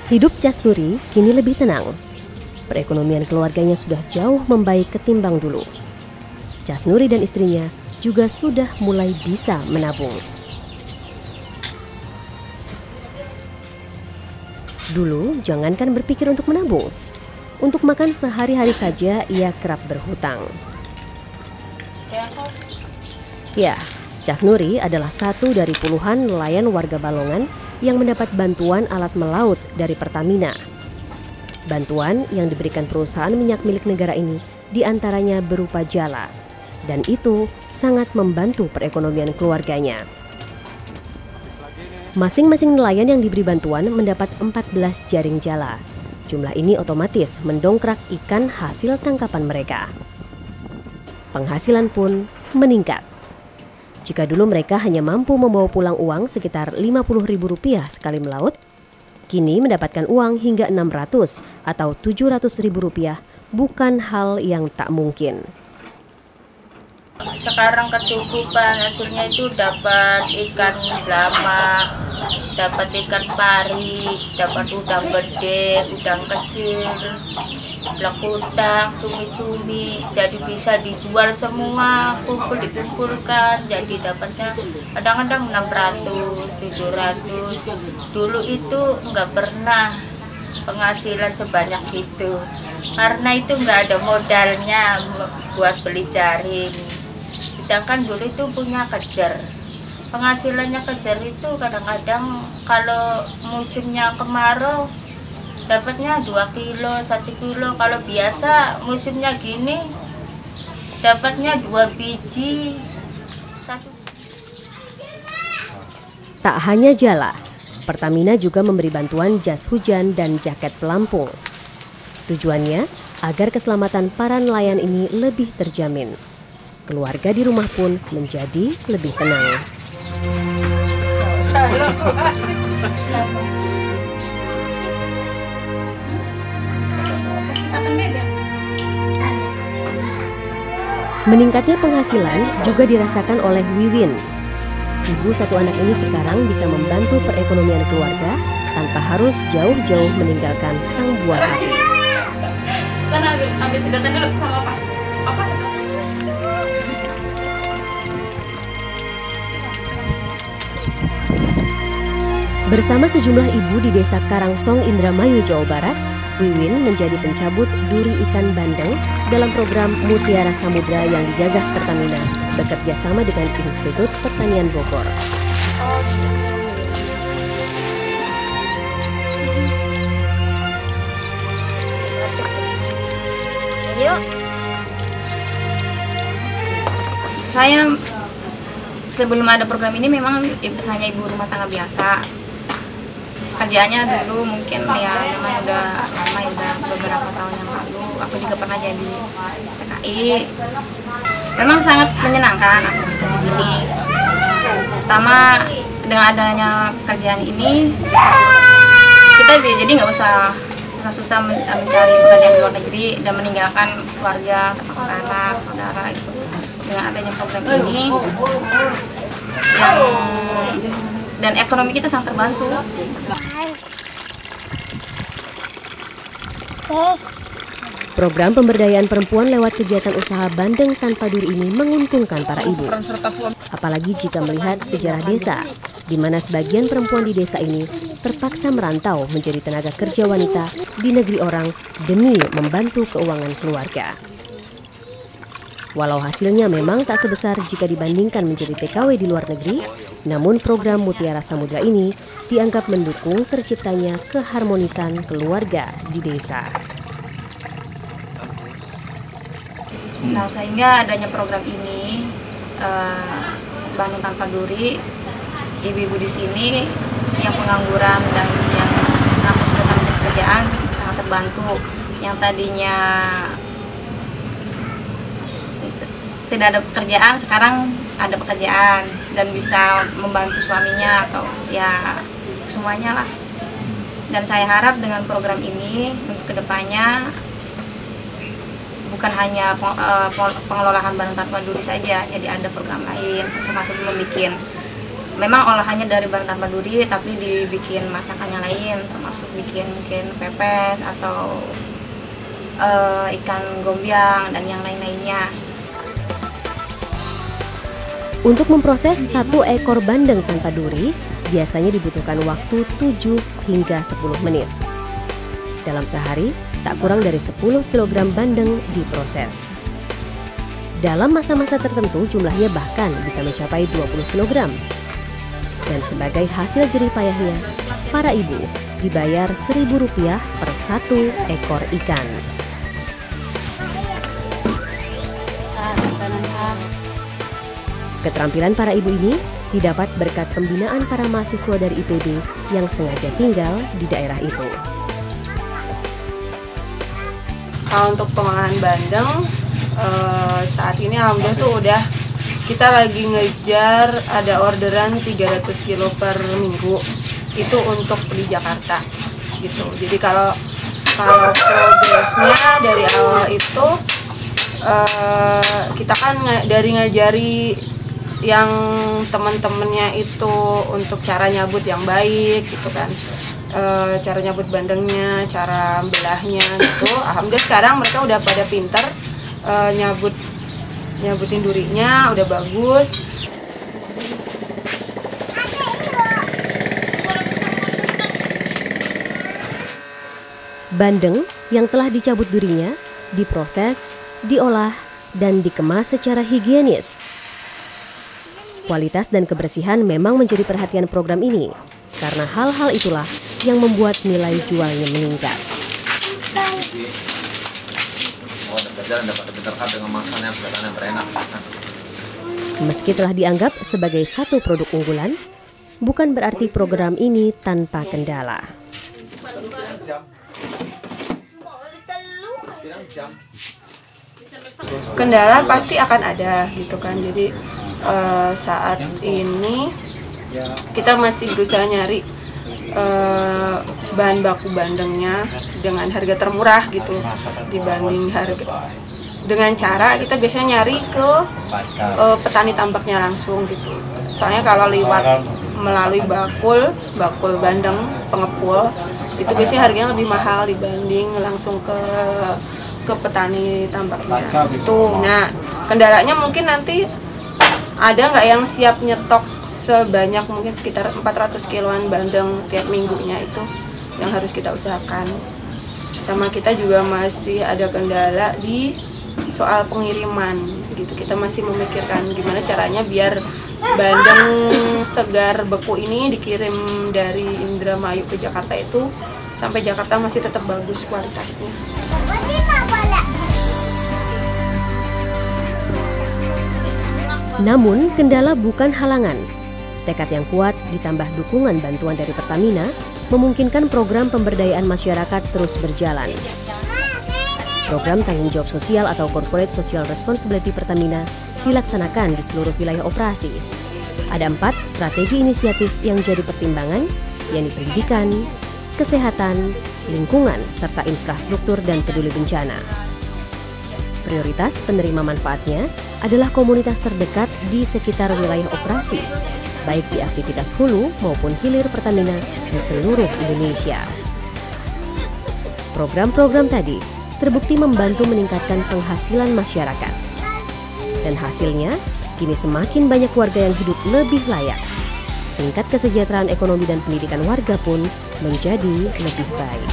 Hidup Casturi kini lebih tenang. Perekonomian keluarganya sudah jauh membaik ketimbang dulu. Casnuri dan istrinya juga sudah mulai bisa menabung. Dulu jangankan berpikir untuk menabung, untuk makan sehari-hari saja ia kerap berhutang. Ya, Casnuri adalah satu dari puluhan nelayan warga Balongan yang mendapat bantuan alat melaut dari Pertamina. Bantuan yang diberikan perusahaan minyak milik negara ini diantaranya berupa jala, dan itu sangat membantu perekonomian keluarganya. Masing-masing nelayan yang diberi bantuan mendapat 14 jaring jala. Jumlah ini otomatis mendongkrak ikan hasil tangkapan mereka. Penghasilan pun meningkat. Jika dulu mereka hanya mampu membawa pulang uang sekitar Rp50.000 sekali melaut, kini mendapatkan uang hingga Rp600 atau Rp700.000 bukan hal yang tak mungkin. Sekarang kecukupan, hasilnya itu dapat ikan belama, dapat ikan pari, dapat udang gede, udang kecil, lekutang, cumi-cumi, jadi bisa dijual semua, dikumpulkan, jadi dapatnya kadang-kadang 600, 700. Dulu itu nggak pernah penghasilan sebanyak itu, karena itu nggak ada modalnya buat beli jaring. Sedangkan dulu itu punya kejar. Penghasilannya kejar itu kadang-kadang kalau musimnya kemarau dapatnya 2 kilo, 1 kilo. Kalau biasa musimnya gini dapatnya 2 biji. 1. Tak hanya jala, Pertamina juga memberi bantuan jas hujan dan jaket pelampung. Tujuannya agar keselamatan para nelayan ini lebih terjamin. Keluarga di rumah pun menjadi lebih tenang. Meningkatnya penghasilan juga dirasakan oleh Wiwin. Ibu satu anak ini sekarang bisa membantu perekonomian keluarga tanpa harus jauh-jauh meninggalkan sang buah hati. Kan ambil sedotan dulu sama apa? Apa sedotan? Bersama sejumlah ibu di desa Karangsong, Indramayu, Jawa Barat, Wiwin menjadi pencabut duri ikan bandeng dalam program Mutiara Samudra yang digagas Pertamina bekerja sama dengan Institut Pertanian Bogor. Yuk. Saya sebelum ada program ini memang hanya ibu rumah tangga biasa. Kerjaannya dulu mungkin ya memang udah lama, udah beberapa tahun yang lalu. Aku juga pernah jadi TKI. Memang sangat menyenangkan aku di sini. Pertama dengan adanya pekerjaan ini, kita jadi nggak usah susah-susah mencari pekerjaan di luar negeri dan meninggalkan keluarga, termasuk anak, saudara gitu. Dengan adanya program ini, dan ekonomi kita sangat terbantu. Program pemberdayaan perempuan lewat kegiatan usaha bandeng tanpa duri ini menguntungkan para ibu. Apalagi jika melihat sejarah desa, di mana sebagian perempuan di desa ini terpaksa merantau menjadi tenaga kerja wanita di negeri orang demi membantu keuangan keluarga. Walau hasilnya memang tak sebesar jika dibandingkan menjadi TKW di luar negeri, namun program Mutiara Samudra ini dianggap mendukung terciptanya keharmonisan keluarga di desa. Nah, sehingga adanya program ini, Bandung Tanpa Duri, ibu-ibu di sini yang pengangguran dan yang sangat kesulitan pekerjaan sangat terbantu. Yang tadinya tidak ada pekerjaan, sekarang ada pekerjaan dan bisa membantu suaminya atau ya semuanya lah. Dan saya harap dengan program ini untuk kedepannya bukan hanya pengelolaan Bandung Tanpa Duri saja, jadi ada program lain termasuk membuat memang olahannya dari bahan tanpa duri, tapi dibikin masakannya lain, termasuk bikin mungkin pepes atau ikan gombiang dan yang lain-lainnya. Untuk memproses 1 ekor bandeng tanpa duri, biasanya dibutuhkan waktu 7 hingga 10 menit. Dalam sehari, tak kurang dari 10 kg bandeng diproses. Dalam masa-masa tertentu, jumlahnya bahkan bisa mencapai 20 kg. Dan sebagai hasil jerih payahnya, para ibu dibayar Rp1.000 per 1 ekor ikan. Keterampilan para ibu ini didapat berkat pembinaan para mahasiswa dari IPB yang sengaja tinggal di daerah itu. Kalau untuk pengolahan bandeng, saat ini alhamdulillah tuh udah kita lagi ngejar ada orderan 300 kilo per minggu, itu untuk di Jakarta gitu. Jadi kalau progresnya dari awal itu kita kan dari ngajari yang teman-temannya itu untuk cara nyabut yang baik gitu kan, cara nyabut bandengnya, cara belahnya gitu. Alhamdulillah sekarang mereka udah pada pinter nyabutin durinya, udah bagus. Bandeng yang telah dicabut durinya diproses, diolah, dan dikemas secara higienis. Kualitas dan kebersihan memang menjadi perhatian program ini, karena hal-hal itulah yang membuat nilai jualnya meningkat. Meski telah dianggap sebagai satu produk unggulan, bukan berarti program ini tanpa kendala. Kendala pasti akan ada gitu kan. Jadi saat ini kita masih berusaha nyari bahan baku bandengnya dengan harga termurah gitu dibanding harga, dengan cara kita biasanya nyari ke petani tambaknya langsung gitu. Soalnya kalau melalui bakul bandeng pengepul itu biasanya harganya lebih mahal dibanding langsung ke petani tambaknya gitu. Nah, kendalanya mungkin nanti ada nggak yang siap nyetok sebanyak mungkin sekitar 400 kiloan bandeng tiap minggunya, itu yang harus kita usahakan. Sama kita juga masih ada kendala di soal pengiriman gitu. Kita masih memikirkan gimana caranya biar bandeng segar beku ini dikirim dari Indramayu ke Jakarta itu sampai Jakarta masih tetap bagus kualitasnya. Namun, kendala bukan halangan. Tekad yang kuat ditambah dukungan bantuan dari Pertamina memungkinkan program pemberdayaan masyarakat terus berjalan. Program tanggung jawab sosial atau Corporate Social Responsibility Pertamina dilaksanakan di seluruh wilayah operasi. Ada 4 strategi inisiatif yang jadi pertimbangan, yakni pendidikan, kesehatan, lingkungan, serta infrastruktur dan peduli bencana. Prioritas penerima manfaatnya adalah komunitas terdekat di sekitar wilayah operasi, baik di aktivitas hulu maupun hilir Pertamina di seluruh Indonesia. Program-program tadi terbukti membantu meningkatkan penghasilan masyarakat. Dan hasilnya, kini semakin banyak warga yang hidup lebih layak. Tingkat kesejahteraan ekonomi dan pendidikan warga pun menjadi lebih baik.